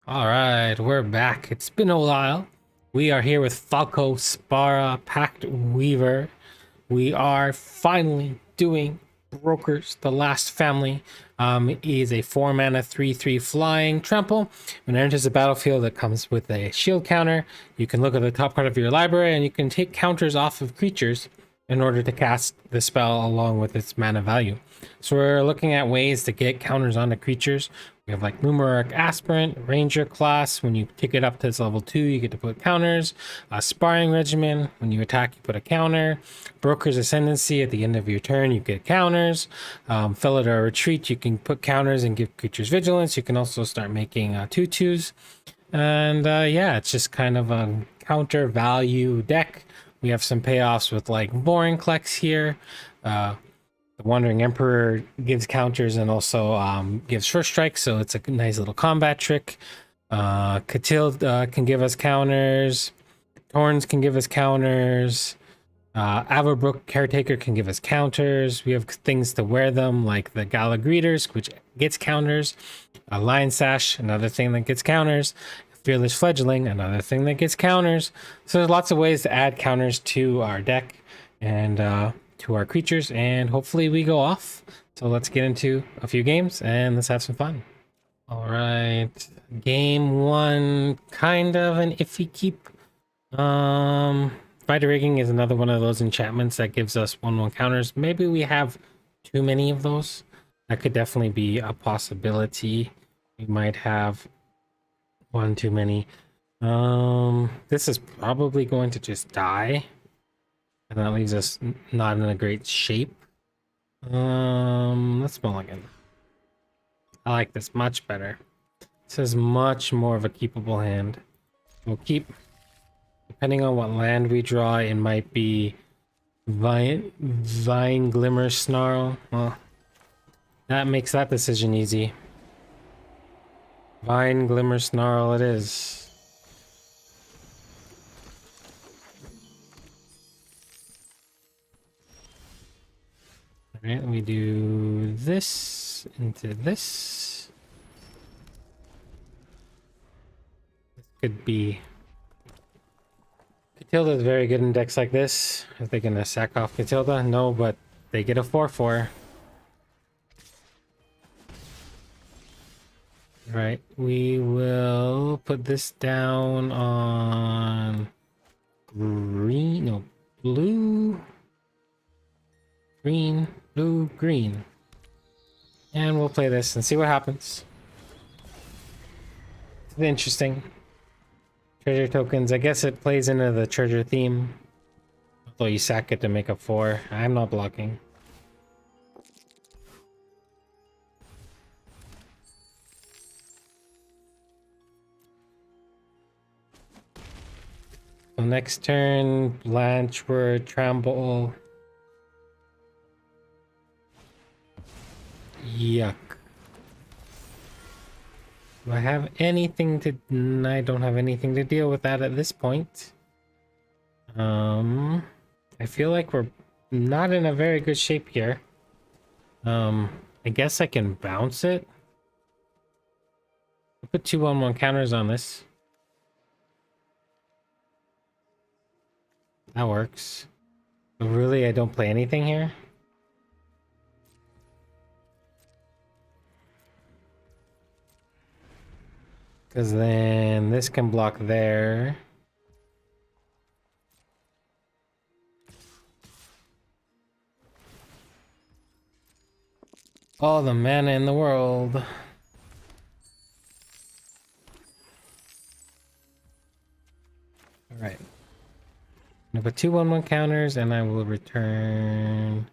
All right, we're back. It's been a while. We are here with Falco Spara Pact Weaver. We are finally doing Brokers, the last family. He is a 4-mana 3/3 flying trample. When it enters the battlefield, it comes with a shield counter. You can look at the top part of your library and you can take counters off of creatures in order to cast the spell along with its mana value. So we're looking at ways to get counters onto creatures. We have like Numeric Aspirant, Ranger class. When you pick it up to its level 2, you get to put counters. Sparring Regimen, when you attack, you put a counter. Broker's Ascendancy, at the end of your turn, you get counters. Felidar Retreat, you can put counters and give creatures vigilance. You can also start making 2/2s. And yeah, it's just kind of a counter value deck. We have some payoffs with like Vorinclex here. The Wandering Emperor gives counters and also gives first strike, so it's a nice little combat trick. Catil can give us counters. Torns can give us counters. Averbrook Caretaker can give us counters. We have things to wear them, like the Gala Greeters, which gets counters. Lion Sash, another thing that gets counters. Fearless Fledgling, another thing that gets counters. So there's lots of ways to add counters to our deck and to our creatures, and hopefully we go off. So let's get into a few games and let's have some fun. All right, game one, kind of an iffy keep. Spider Rigging is another one of those enchantments that gives us 1/1 counters. Maybe we have too many of those. That could definitely be a possibility. We might have one too many. This is probably going to just die, and that leaves us not in a great shape. Let's mulligan. I like this much better. This is much more of a keepable hand. We'll keep, depending on what land we draw, it might be Vine Glimmer Snarl. Well, that makes that decision easy. Vine Glimmer Snarl it is. Alright, we do this into this. This could be... Catilda is very good in decks like this. Are they gonna sack off Catilda? No, but they get a 4/4. Right, we will put this down on green, no, blue, green, blue, green. And we'll play this and see what happens. It's interesting. Treasure tokens, I guess it plays into the treasure theme. Although you sack it to make a 4. I'm not blocking. So next turn, Blanchward, Tramble. Yuck. Do I have anything to... I don't have anything to deal with that at this point. I feel like we're not in a very good shape here. I guess I can bounce it. I'll put 2/1/1 counters on this. That works. But really, I don't play anything here? Because then this can block there. All the mana in the world. Alright. I'm gonna put 2/1/1 counters and I will return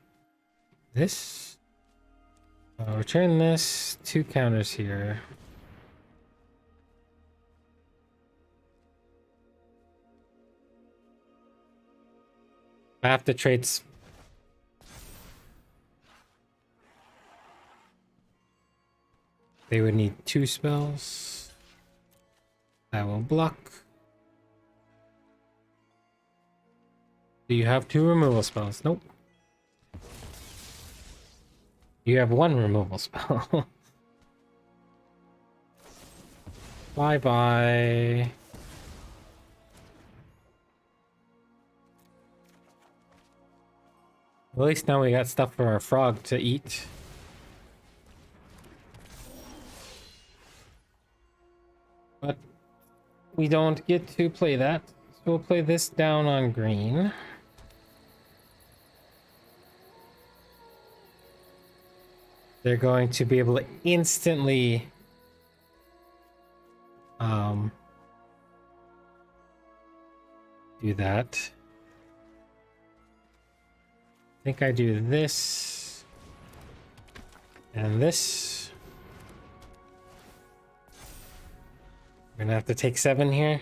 this. I'll return this, 2 counters here. I have to trade. They would need 2 spells. I will block. Do you have 2 removal spells? Nope. You have 1 removal spell. Bye bye. At least now we got stuff for our frog to eat. But we don't get to play that. So we'll play this down on green. They're going to be able to instantly do that. I think I do this and this. We're gonna have to take 7 here.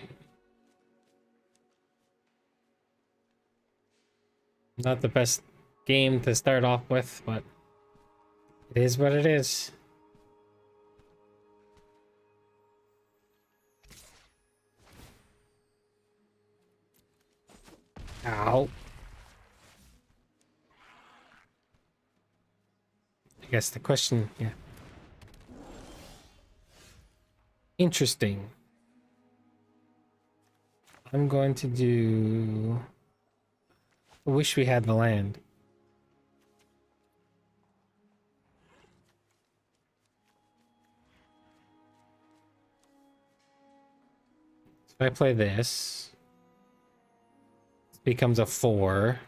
Not the best game to start off with, but it is what it is. Ow. I guess the question, yeah. Interesting. I'm going to do... I wish we had the land. So if I play this, it becomes a 4.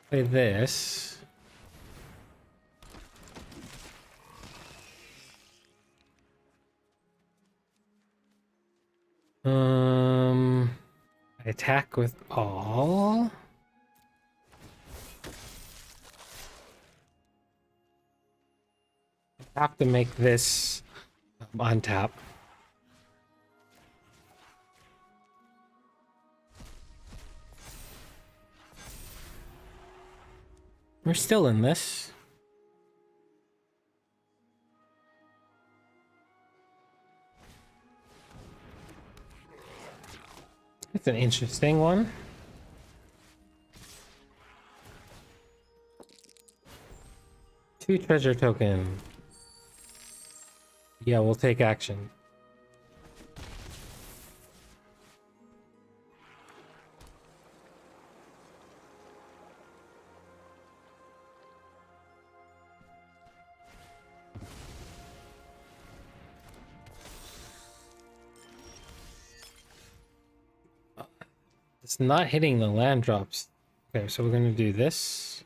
Play this. I attack with all. I have to make this on tap. We're still in this. It's an interesting one. Two treasure token. Yeah, we'll take action. It's not hitting the land drops. Okay, so we're gonna do this.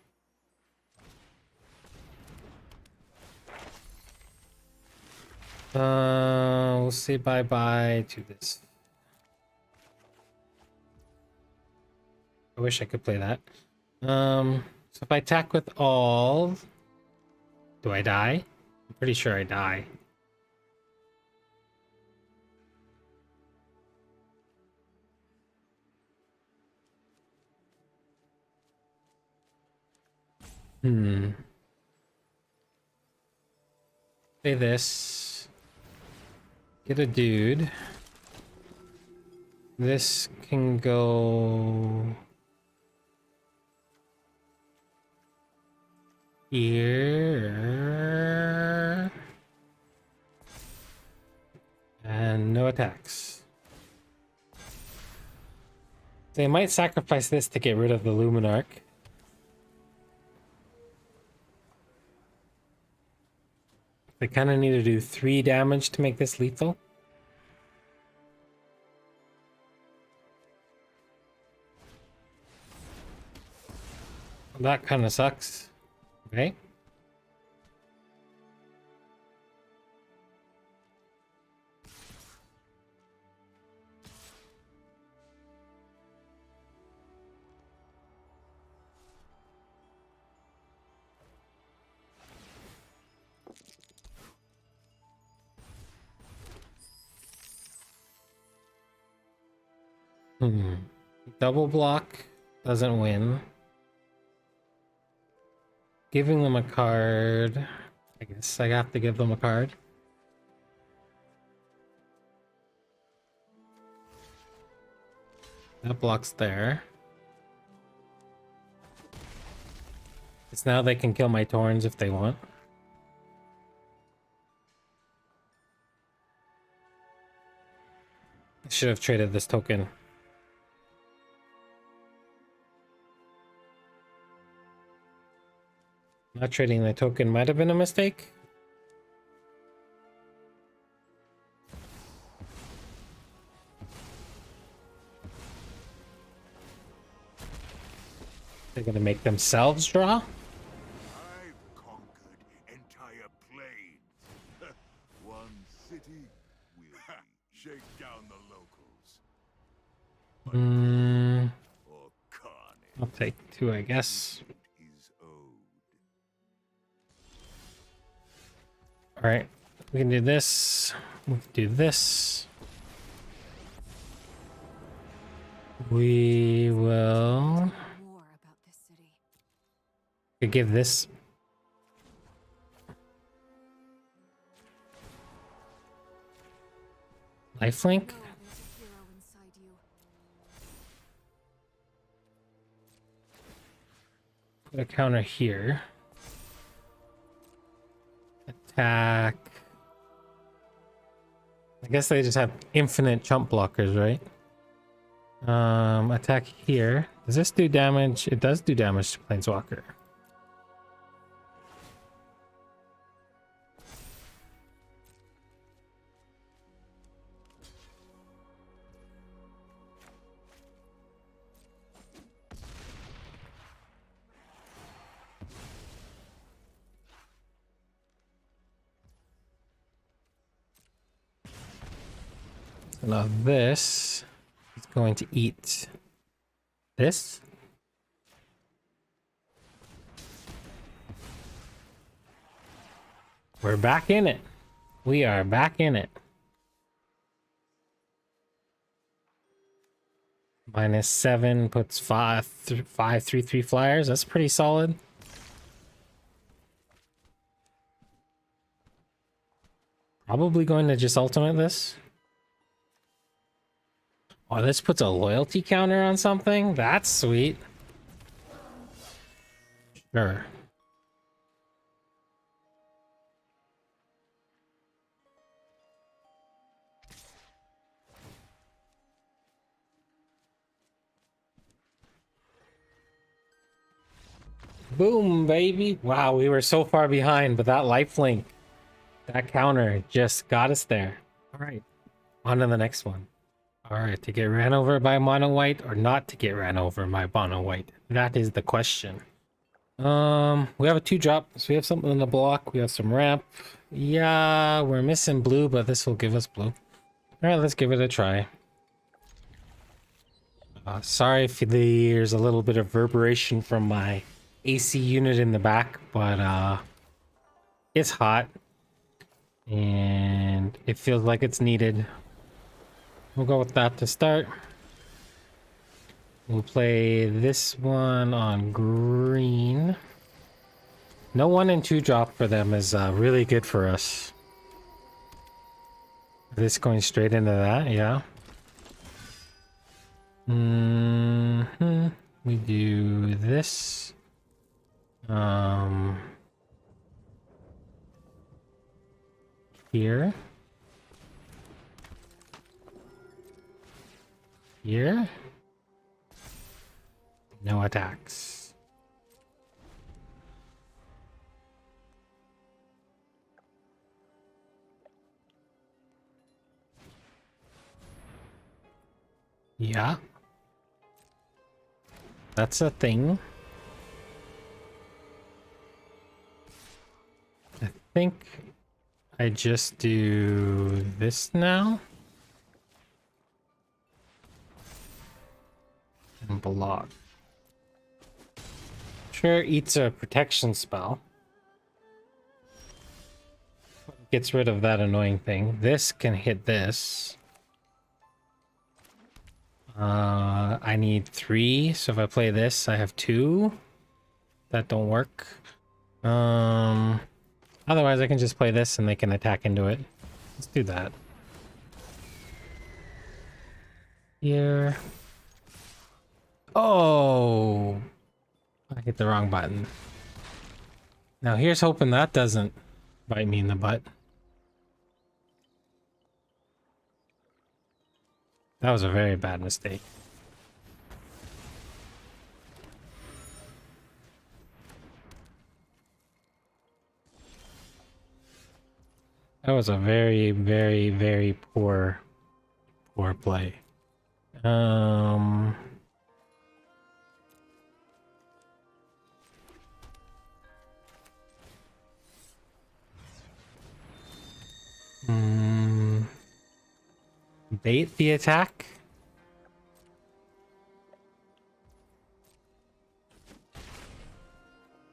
We'll say bye-bye to this. I wish I could play that. So if I attack with all, do I die? I'm pretty sure I die. Say this. Get a dude. This can go here. And no attacks. They might sacrifice this to get rid of the Luminarch. They kind of need to do 3 damage to make this lethal. That kind of sucks. Okay. Double block doesn't win. Giving them a card. I guess I have to give them a card. That block's there. It's now they can kill my Torns if they want. should have traded this token. Not trading the token might have been a mistake. They're gonna make themselves draw? I've conquered entire plains. One city will be. Shake down the locals. Or carnage I'll take 2, I guess. is owed. Alright, we can do this. We can do this. We will More about this city. could give this lifelink. Oh, there's a hero inside you. Put a counter here. Attack. I guess they just have infinite chump blockers, right? Attack here. Does this do damage? It does do damage to Planeswalker. So now this is going to eat this. We're back in it. We are back in it. -7 puts 5/3/3 flyers. That's pretty solid. Probably going to just ultimate this. Oh, this puts a loyalty counter on something? That's sweet. Sure. Boom, baby. Wow, we were so far behind, but that lifelink, that counter just got us there. All right, on to the next one. All right, to get ran over by mono white or not to get ran over by mono white? That is the question. We have a 2-drop, so we have something in the block. We have some ramp. Yeah, we're missing blue, but this will give us blue. All right, let's give it a try. Sorry if there's a little bit of reverberation from my AC unit in the back, but it's hot and it feels like it's needed. We'll go with that to start. We'll play this one on green. No 1 and 2 drop for them is really good for us. This going straight into that, yeah. We do this. Here. Here. No attacks. Yeah. That's a thing. I think I just do this now. And block. Sure, eats a protection spell. Gets rid of that annoying thing. This can hit this. I need 3, so if I play this, I have 2. That don't work. Otherwise, I can just play this and they can attack into it. Let's do that. Here. Oh! I hit the wrong button. Now here's hoping that doesn't bite me in the butt. That was a very bad mistake. That was a very, very, very poor play. Bait the attack.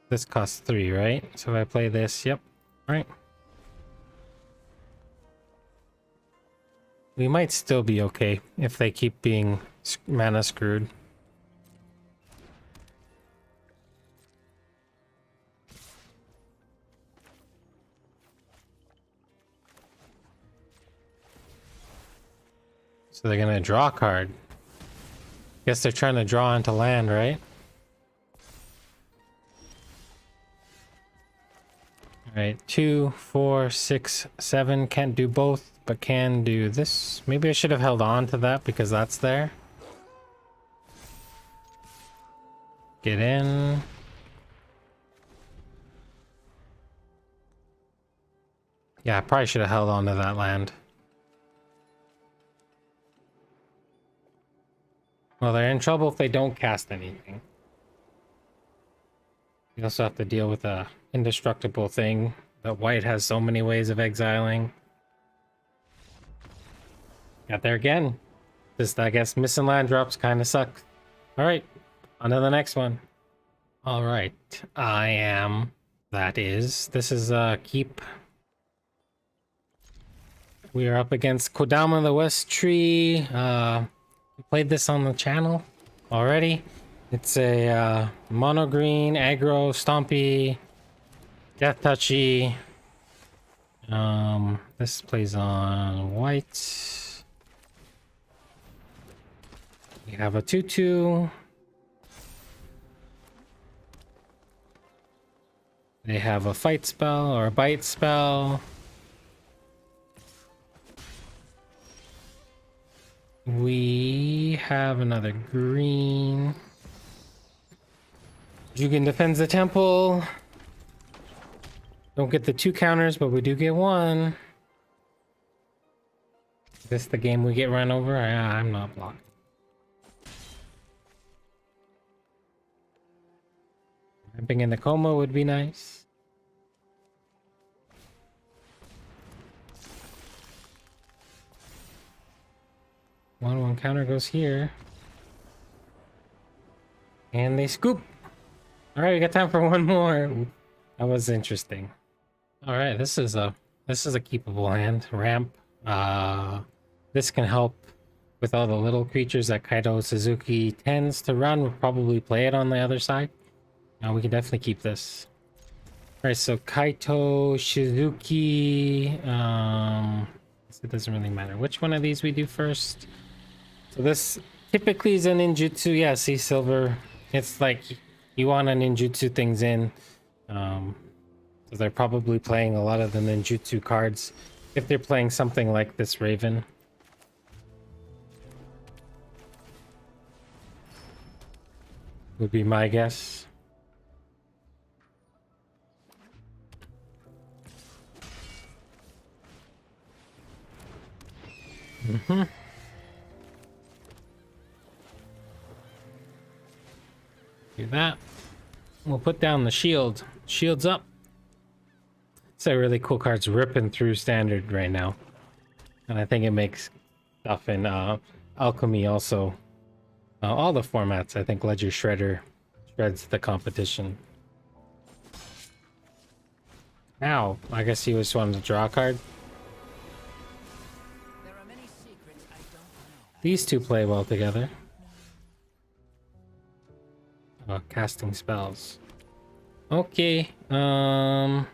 This costs 3, right? So if I play this, yep. All right. We might still be okay if they keep being mana screwed. So they're gonna draw a card. Guess they're trying to draw into land, right? Alright, 2, 4, 6, 7. Can't do both, but can do this. Maybe I should have held on to that because that's there. Get in. Yeah, I probably should have held on to that land. Well, they're in trouble if they don't cast anything. You also have to deal with a indestructible thing that white has so many ways of exiling. Got there again. Just, I guess, missing land drops kind of suck. Alright, on to the next one. Alright, this is keep. We are up against Kodama the West Tree. We played this on the channel already. It's a mono green, aggro, stompy, death touchy. This plays on white. We have a 2/2. They have a fight spell or a bite spell. We have another green. Jugen defends the temple. Don't get the 2 counters, but we do get 1. Is this the game we get run over? I'm not blocking. Ramping in the coma would be nice. One counter goes here. And they scoop. Alright, we got time for one more. That was interesting. Alright, this is a keepable hand. Ramp. This can help with all the little creatures that Kaito Shizuki tends to run. We'll probably play it on the other side. We can definitely keep this. Alright, so Kaito, Shizuki, it doesn't really matter which one of these we do first. So this typically is a ninjutsu. Yeah, see silver. It's like you want to ninjutsu things in. So they're probably playing a lot of the ninjutsu cards if they're playing something like this Raven. Would be my guess. Do that. We'll put down the shield. Shield's up. It's a really cool card's ripping through standard right now. And I think it makes stuff in alchemy also. All the formats, I think Ledger Shredder shreds the competition. Now, I guess he just wanted to draw a card. These two play well together. Casting spells. Okay. Gala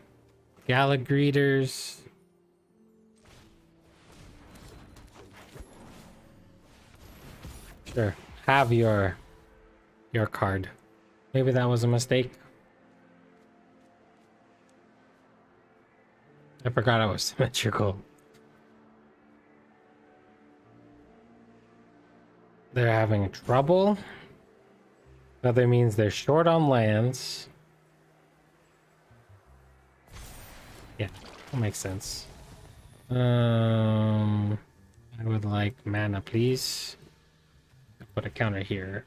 Greeters. Sure. Have your card. Maybe that was a mistake. I forgot I was symmetrical. they're having trouble. Other means they're short on lands. Yeah, that makes sense. I would like mana, please. I'll put a counter here.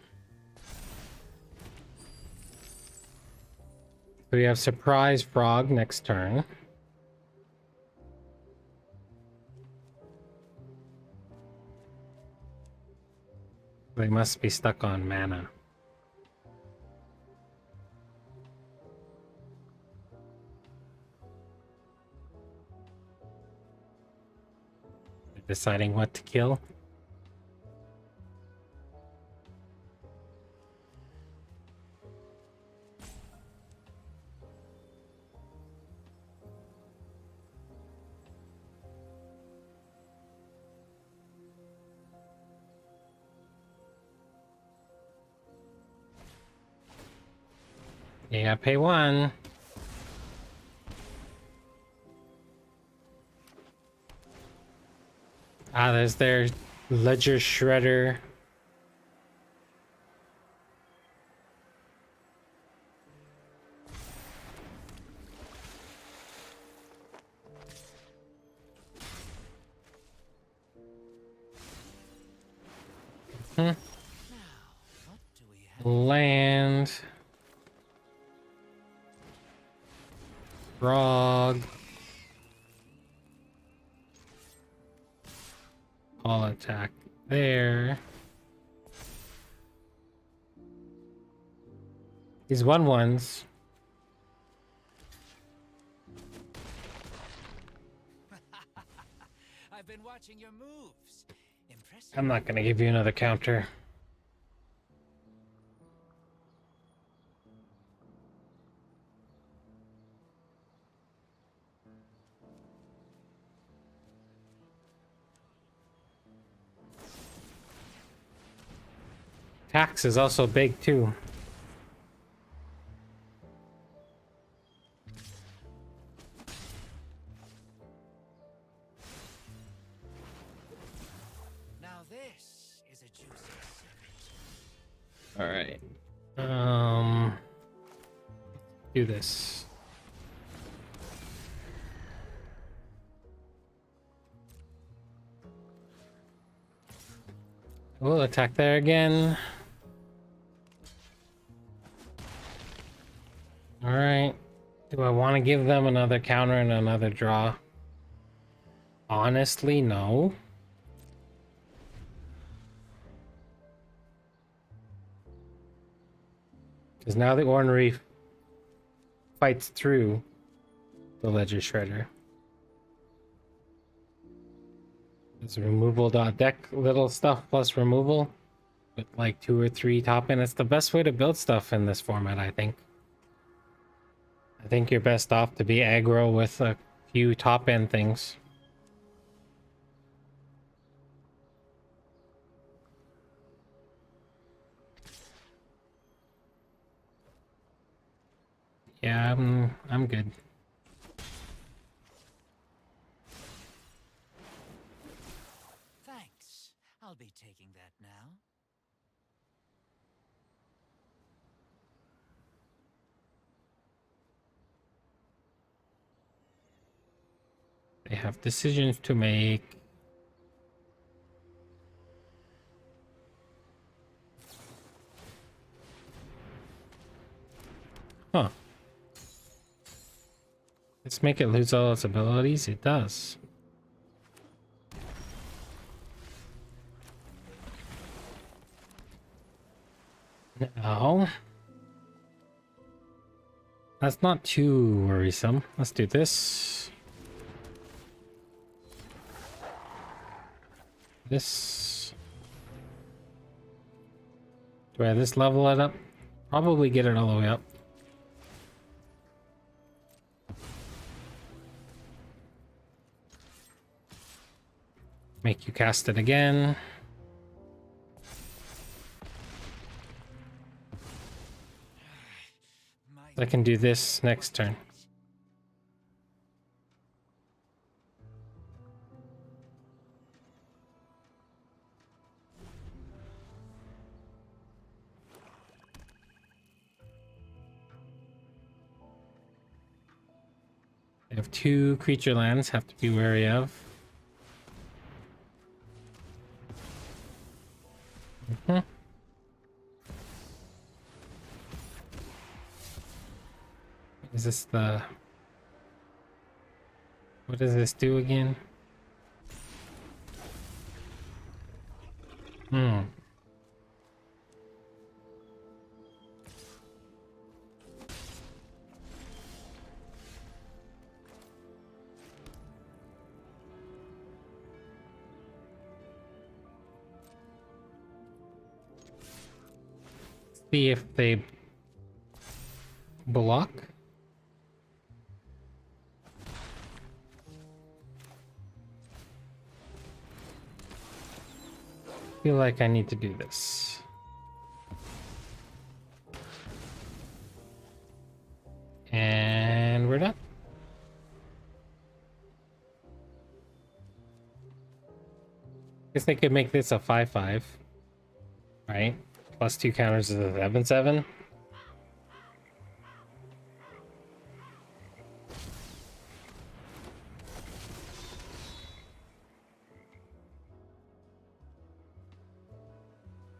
So we have Surprise Frog next turn. They must be stuck on mana. They're deciding what to kill. You gotta pay one. Ah, there's their Ledger Shredder. Land. Frog. All attack there. These 1/1s. I've been watching your moves. Impressive. I'm not gonna give you another counter. Tax is also big too. Now this is a juicy secret. All right. Do this. We'll attack there again. All right. Do I want to give them another counter and another draw? Honestly, no. Because now the Ornery fights through the Ledger Shredder. It's removal dot deck little stuff plus removal with like 2 or 3 top end. It's the best way to build stuff in this format, I think. I think you're best off to be aggro with a few top end things. Yeah, I'm good. Thanks. I'll be taking that now. They have decisions to make. Huh. Let's make it lose all its abilities. It does. No. That's not too worrisome. Let's do this. This. Do I just level it up? Probably get it all the way up. Make you cast it again. I can do this next turn. have 2 creature lands, have to be wary of. Is this the... What does this do again? See if they block. Feel like I need to do this. And we're done. Guess they could make this a 5/5, right? Plus 2 counters is a 7/7.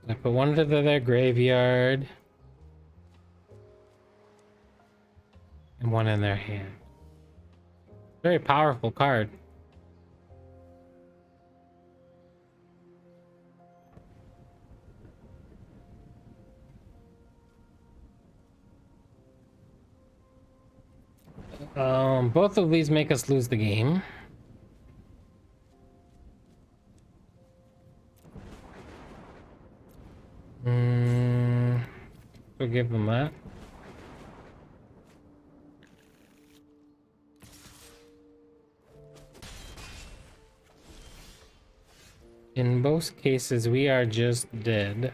I put one into their graveyard and one in their hand. Very powerful card. Both of these make us lose the game. We'll give them that. In both cases, we are just dead.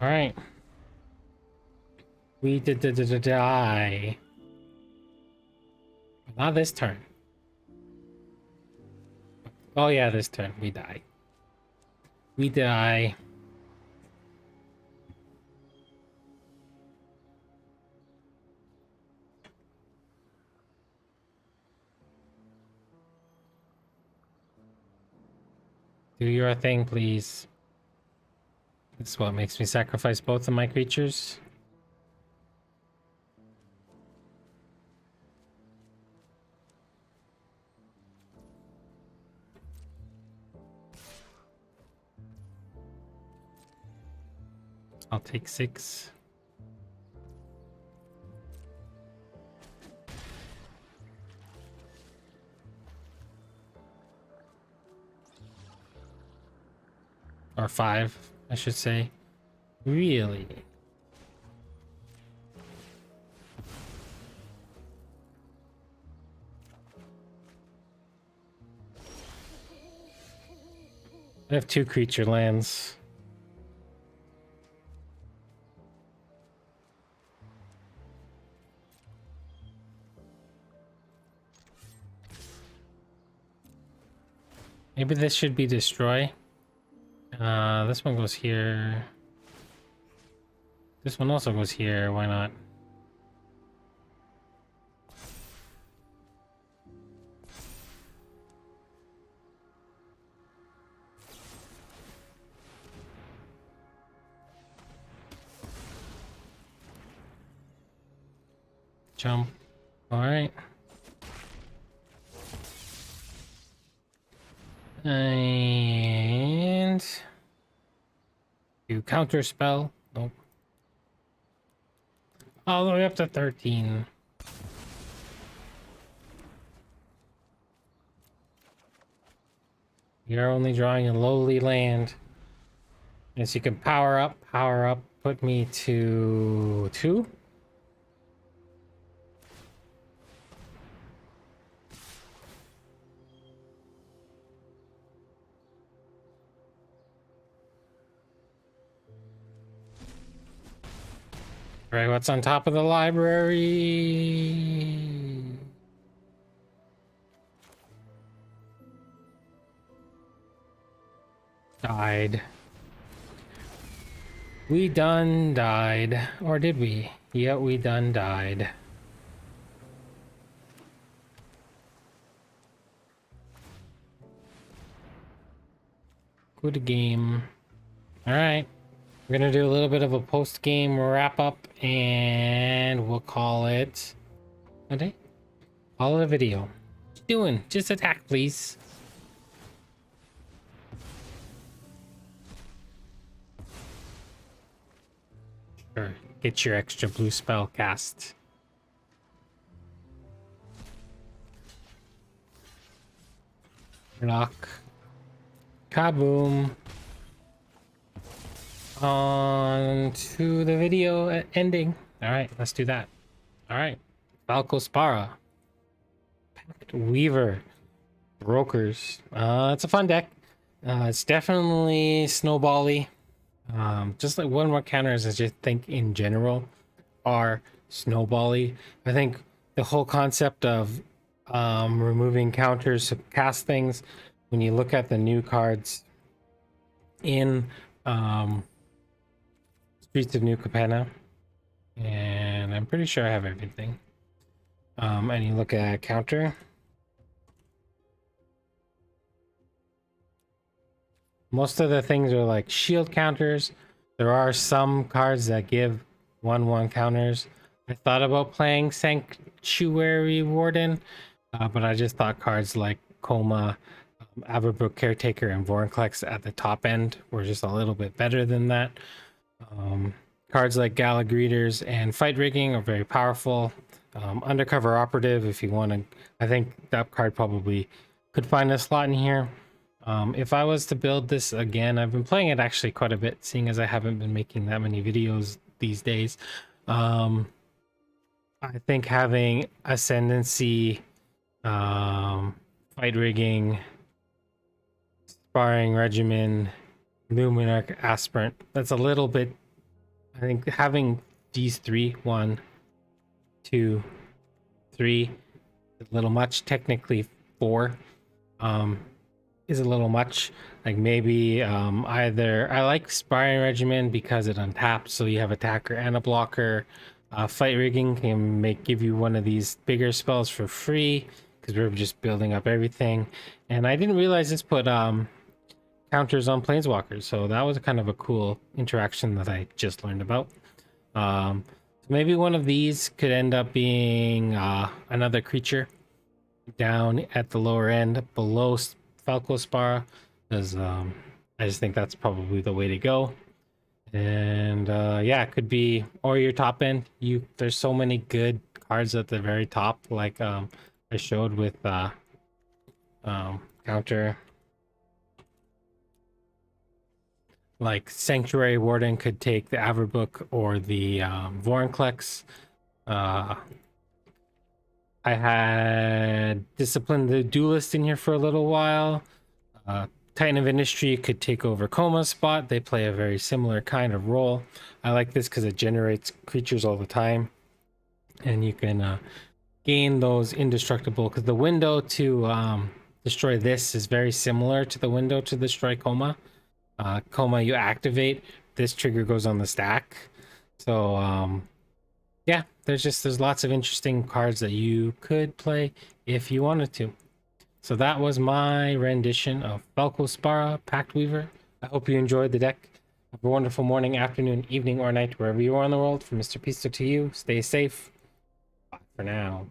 All right. We did die. Not this turn. Oh yeah, this turn we die. We die. Do your thing, please. This is what makes me sacrifice both of my creatures. I'll take 6. Or 5, I should say. Really? I have 2 creature lands. Maybe this should be destroy. This one goes here. This one also goes here. Why not? Jump. All right. And do counter spell. Nope. All the way up to 13. You're only drawing a lowly land. Yes, you can power up, put me to 2. Right, what's on top of the library? Died. We done died. Or did we? Yeah, we done died. Good game. Alright. We're gonna do a little bit of a post-game wrap-up, and we'll call it a day. Call it a video. What you doing? Just attack, please. Sure. Get your extra blue spell cast. Knock. Kaboom. On to the video ending. Alright, let's do that. Alright. Falco Spara Pact Weaver. Brokers. It's a fun deck. It's definitely snowbally. Just like one more counters, I just think in general are snowbally. I think the whole concept of removing counters to cast things, when you look at the new cards in Streets of New Capenna, and I'm pretty sure I have everything. And you look at counter. Most of the things are like shield counters. There are some cards that give 1/1 counters. I thought about playing Sanctuary Warden, but I just thought cards like Coma, Averbrook Caretaker, and Vorinclex at the top end were just a little bit better than that. Cards like Gala Greeters and Fight Rigging are very powerful. Undercover Operative, if you want to, I think that card probably could find a slot in here. If I was to build this again, I've been playing it actually quite a bit, seeing as I haven't been making that many videos these days. I think having Ascendancy, Fight Rigging, Sparring Regimen, Luminarch Aspirant, that's a little bit, I think having these three, 1, 2, 3, is a little much. Technically 4. Is a little much. Like maybe either I like Sparring Regimen because it untaps, so you have attacker and a blocker. Fight Rigging can give you one of these bigger spells for free because we're just building up everything. And I didn't realize this put counters on Planeswalkers, so that was kind of a cool interaction that I just learned about. So maybe one of these could end up being another creature down at the lower end below Falco Spara, because I just think that's probably the way to go. And yeah, it could be, or your top end. There's so many good cards at the very top, like I showed with counter. Like Sanctuary Warden could take the Averbrook or the Vorinclex. I had Discipline the Duelist in here for a little while. Titan of Industry could take over Coma's spot. They play a very similar kind of role. I like this because it generates creatures all the time. And you can gain those indestructible, because the window to destroy this is very similar to the window to destroy Coma. Coma you activate, this trigger goes on the stack. So yeah, there's lots of interesting cards that you could play if you wanted to. So that was my rendition of Falco Spara Pact Weaver. I hope you enjoyed the deck. Have a wonderful morning, afternoon, evening, or night, wherever you are in the world. From Mr. Pisto to you, stay safe. Bye for now.